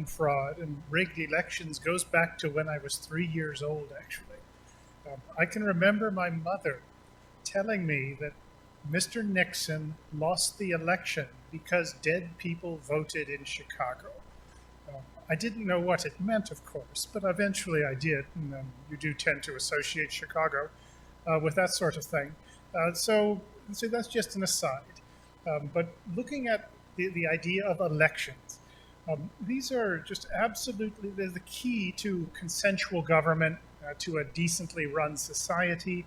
fraud and rigged elections goes back to when I was 3 years old, actually. I can remember my mother telling me that Mr. Nixon lost the election because dead people voted in Chicago. I didn't know what it meant, of course, but eventually I did, and you do tend to associate Chicago with that sort of thing. So that's just an aside. But looking at the idea of elections, these are just absolutely they're the key to consensual government, to a decently run society.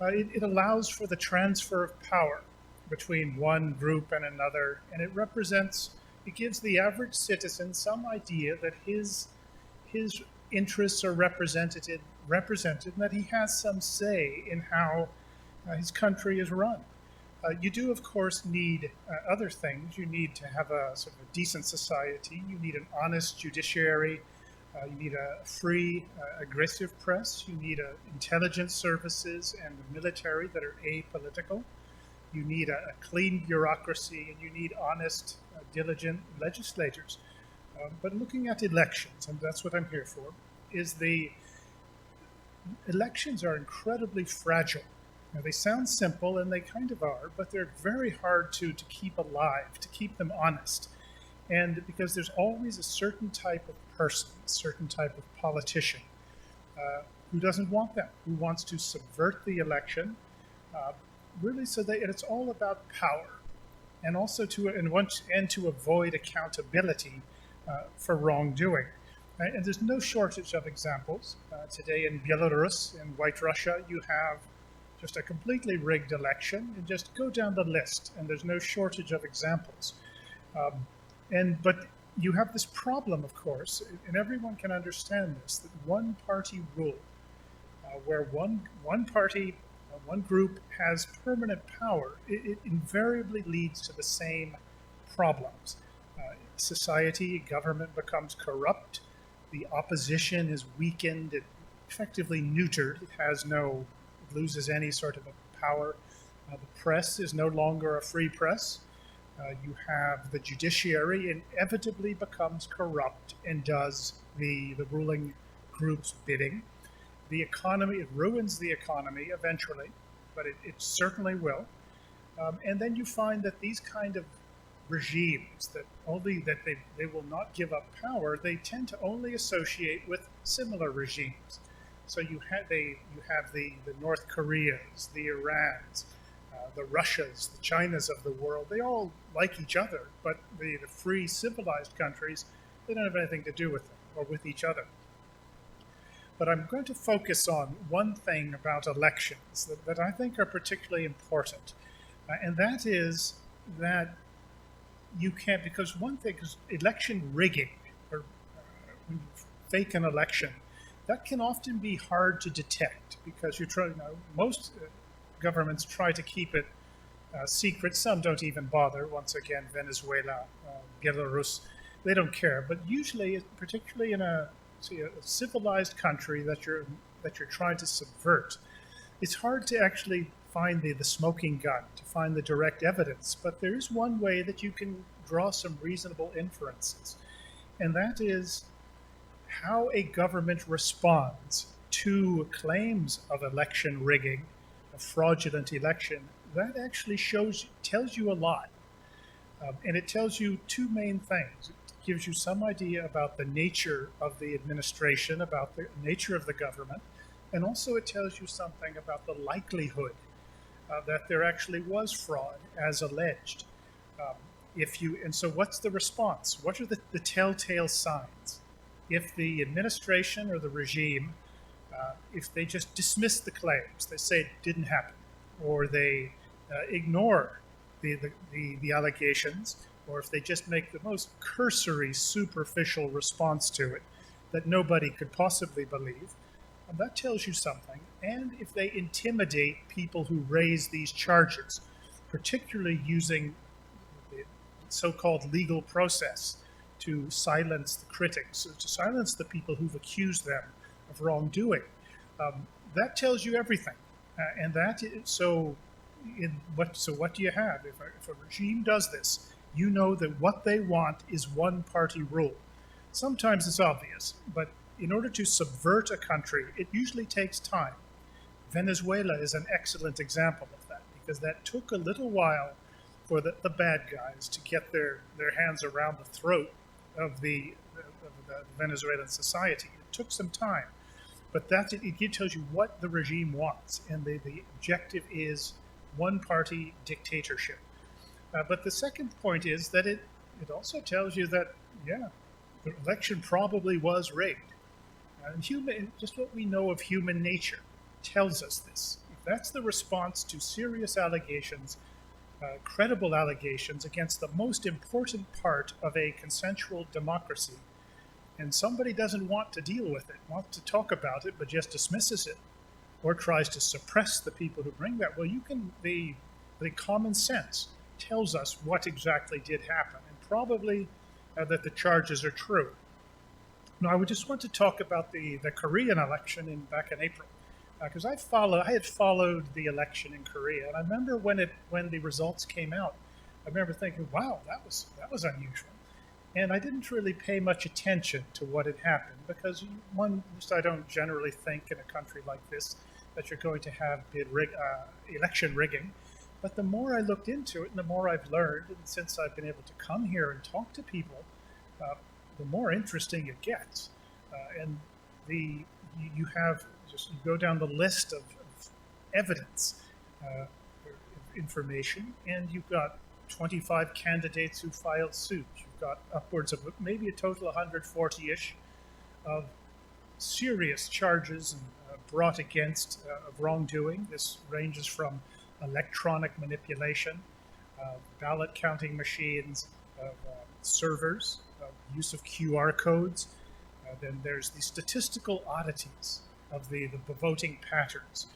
It allows for the transfer of power between one group and another, and it gives the average citizen some idea that his interests are represented, and that he has some say in how his country is run. You do, of course, need other things. You need to have a sort of a decent society. You need an honest judiciary. You need a free, aggressive press. You need intelligence services and the military that are apolitical. You need a clean bureaucracy, and you need honest, diligent legislators. But looking at elections, and that's what I'm here for, is the elections are incredibly fragile. Now, they sound simple, and they kind of are, but they're very hard to keep alive, to keep them honest. And because there's always a certain type of person, a certain type of politician who doesn't want that, who wants to subvert the election, really so that it's all about power, and also to avoid accountability for wrongdoing. And there's no shortage of examples. Today in Belarus, in White Russia, you have just a completely rigged election, and just go down the list, and there's no shortage of examples. But you have this problem, of course, and everyone can understand this, that one-party rule, where one party, one group has permanent power, it invariably leads to the same problems. Society, government becomes corrupt, the opposition is weakened, it effectively neutered, it loses any sort of a power. The press is no longer a free press. You have the judiciary inevitably becomes corrupt and does the ruling group's bidding. The economy, it ruins the economy eventually, but it certainly will. And then you find that these kind of regimes that they will not give up power, they tend to only associate with similar regimes. So you have the North Koreas, the Irans, the Russias, the Chinas of the world. They all like each other, but the free, civilized countries, they don't have anything to do with them or with each other. But I'm going to focus on one thing about elections that I think are particularly important, and that is that you can't, because one thing is election rigging, or when you fake an election, that can often be hard to detect because most governments try to keep it secret. Some don't even bother. Once again, Venezuela, Belarus, they don't care. But usually, particularly in a civilized country that you're trying to subvert, it's hard to actually find the smoking gun, to find the direct evidence. But there is one way that you can draw some reasonable inferences, and that is how a government responds to claims of election rigging, a fraudulent election. That actually tells you a lot. And it tells you two main things. It gives you some idea about the nature of the administration, about the nature of the government, and also it tells you something about the likelihood that there actually was fraud as alleged. So what's the response? What are the telltale signs? If the administration or the regime, if they just dismiss the claims, they say it didn't happen, or they ignore the allegations, or if they just make the most cursory, superficial response to it that nobody could possibly believe, that tells you something. And if they intimidate people who raise these charges, particularly using the so-called legal process to silence the critics, to silence the people who've accused them of wrongdoing, that tells you everything. What do you have? If a regime does this, you know that what they want is one-party rule. Sometimes it's obvious, but in order to subvert a country, it usually takes time. Venezuela is an excellent example of that, because that took a little while for the bad guys to get their hands around the throat of the Venezuelan society. It took some time, but it tells you what the regime wants, and the objective is one-party dictatorship. But the second point is that it also tells you that, yeah, the election probably was rigged. And just what we know of human nature tells us this. If that's the response to serious allegations, credible allegations against the most important part of a consensual democracy, and somebody doesn't want to deal with it, wants to talk about it, but just dismisses it, or tries to suppress the people who bring that, well, the common sense tells us what exactly did happen, and probably that the charges are true. Now, I would just want to talk about the Korean election back in April, because I had followed the election in Korea, and I remember when the results came out, I remember thinking, wow, that was unusual. And I didn't really pay much attention to what had happened, because I don't generally think in a country like this that you're going to have election rigging. But the more I looked into it and the more I've learned, and since I've been able to come here and talk to people, the more interesting it gets. And you go down the list of evidence, information, and you've got 25 candidates who filed suit. You've got upwards of maybe a total 140-ish of serious charges brought against of wrongdoing. This ranges from electronic manipulation, ballot counting machines, servers, use of QR codes. Then there's the statistical oddities of the voting patterns,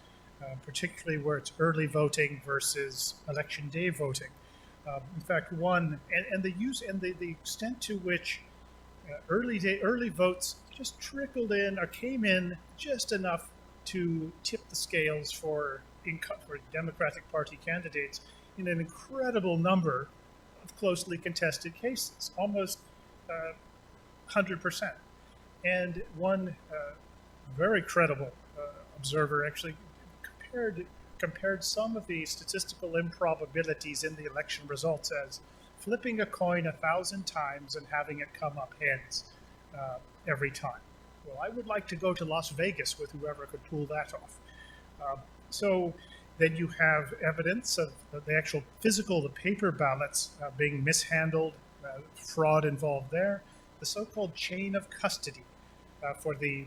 particularly where it's early voting versus election day voting. In fact, the extent to which early votes just trickled in or came in just enough to tip the scales for Democratic Party candidates in an incredible number of closely contested cases, almost 100%. And one very credible observer actually compared some of the statistical improbabilities in the election results as flipping a coin 1,000 times and having it come up heads every time. Well, I would like to go to Las Vegas with whoever could pull that off. So then you have evidence of the paper ballots being mishandled, fraud involved there. The so-called chain of custody for the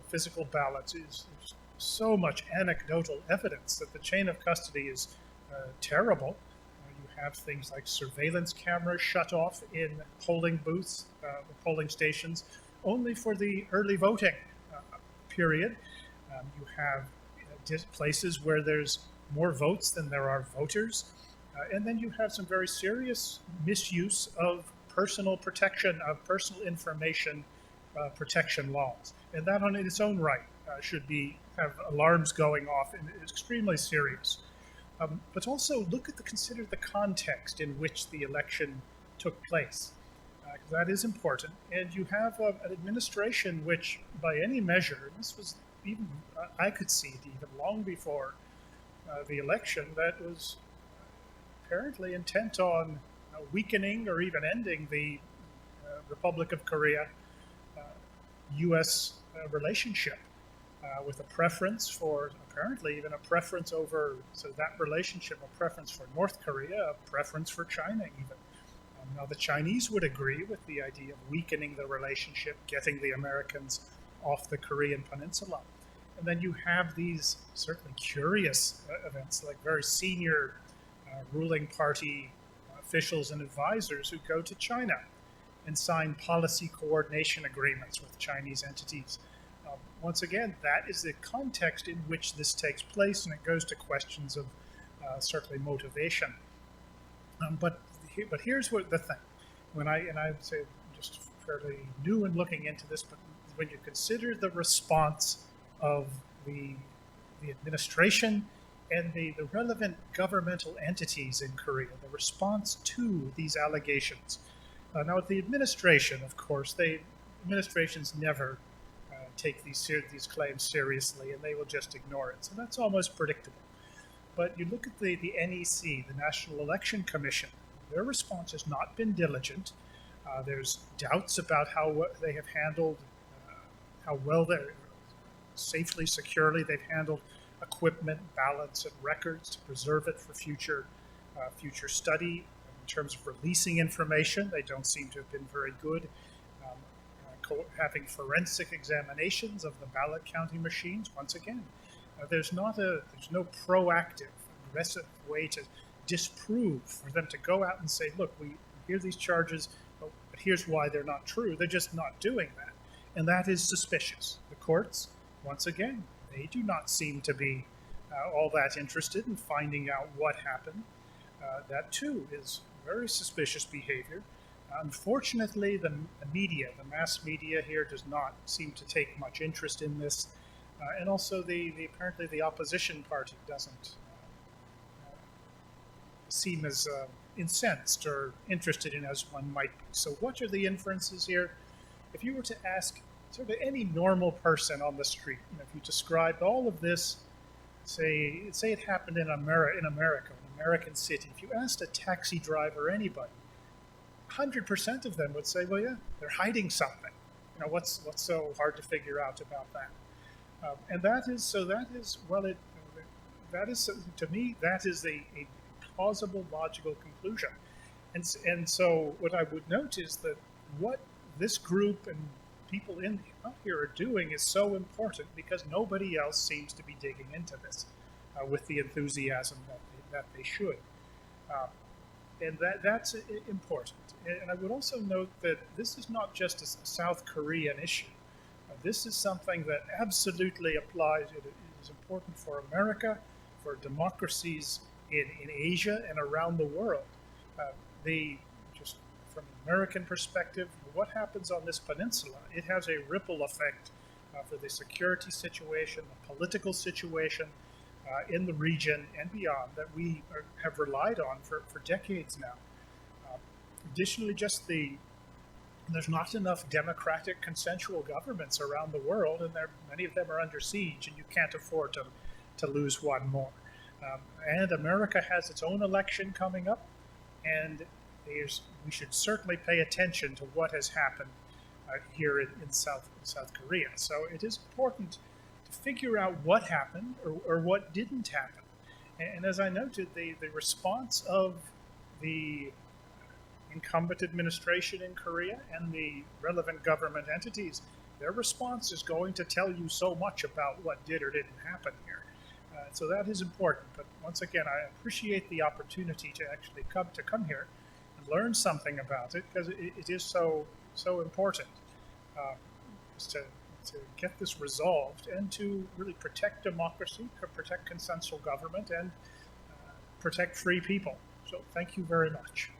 physical ballots is so much anecdotal evidence that the chain of custody is terrible. You have things like surveillance cameras shut off in polling booths, polling stations, only for the early voting period. You have places where there's more votes than there are voters. And then you have some very serious misuse of personal protection, of personal information protection laws. And that on its own right should have alarms going off, and it's extremely serious. But also consider the context in which the election took place. That is important. And you have an administration which, by any measure, this was even, I could see it even long before the election, that was apparently intent on weakening or even ending the Republic of Korea U.S. relationship, with a preference for, apparently even a preference over, so that relationship, a preference for North Korea, a preference for China even. Now the Chinese would agree with the idea of weakening the relationship, getting the Americans off the Korean peninsula. And then you have these certainly curious events, like very senior ruling party officials and advisors who go to China and sign policy coordination agreements with Chinese entities. Once again, that is the context in which this takes place, and it goes to questions of certainly motivation. But here's what the thing. I would say just fairly new in looking into this, but when you consider the response of the administration and the relevant governmental entities in Korea, the response to these allegations. Now, the administration, of course, they administrations never take these claims seriously, and they will just ignore it. So that's almost predictable. But you look at the NEC, the National Election Commission, their response has not been diligent. There's doubts about how they have handled, how well they're safely, securely they've handled equipment, ballots, and records to preserve it for future study. In terms of releasing information, they don't seem to have been very good. Having forensic examinations of the ballot counting machines, once again, there's no proactive, aggressive way to disprove, for them to go out and say, look, we hear these charges, but here's why they're not true. They're just not doing that. And that is suspicious. The courts, once again, they do not seem to be all that interested in finding out what happened. That too is very suspicious behavior. Unfortunately, the media, the mass media here, does not seem to take much interest in this. And also apparently the opposition party doesn't seem as incensed or interested in as one might be. So what are the inferences here? If you were to ask sort of any normal person on the street, if you described all of this, say it happened in America, an American city, if you asked a taxi driver or anybody, 100% of them would say, well, yeah, they're hiding something. What's so hard to figure out about that? And that is to me, that is a plausible, logical conclusion. And so what I would note is that what this group and people out here are doing is so important because nobody else seems to be digging into this with the enthusiasm that they should. And that's important. And I would also note that this is not just a South Korean issue. This is something that absolutely applies. It is important for America, for democracies in Asia and around the world. Just from an American perspective, what happens on this peninsula, it has a ripple effect for the security situation, the political situation in the region and beyond that we have relied on for decades now. Additionally, there's not enough democratic consensual governments around the world, and many of them are under siege, and you can't afford to lose one more. And America has its own election coming up, and we should certainly pay attention to what has happened here in South Korea. So it is important to figure out what happened or what didn't happen. And as I noted, the response of the incumbent administration in Korea and the relevant government entities, their response is going to tell you so much about what did or didn't happen here. So that is important. But once again, I appreciate the opportunity to actually come here and learn something about it, because it is so important to get this resolved and to really protect democracy, protect consensual government, and protect free people. So thank you very much.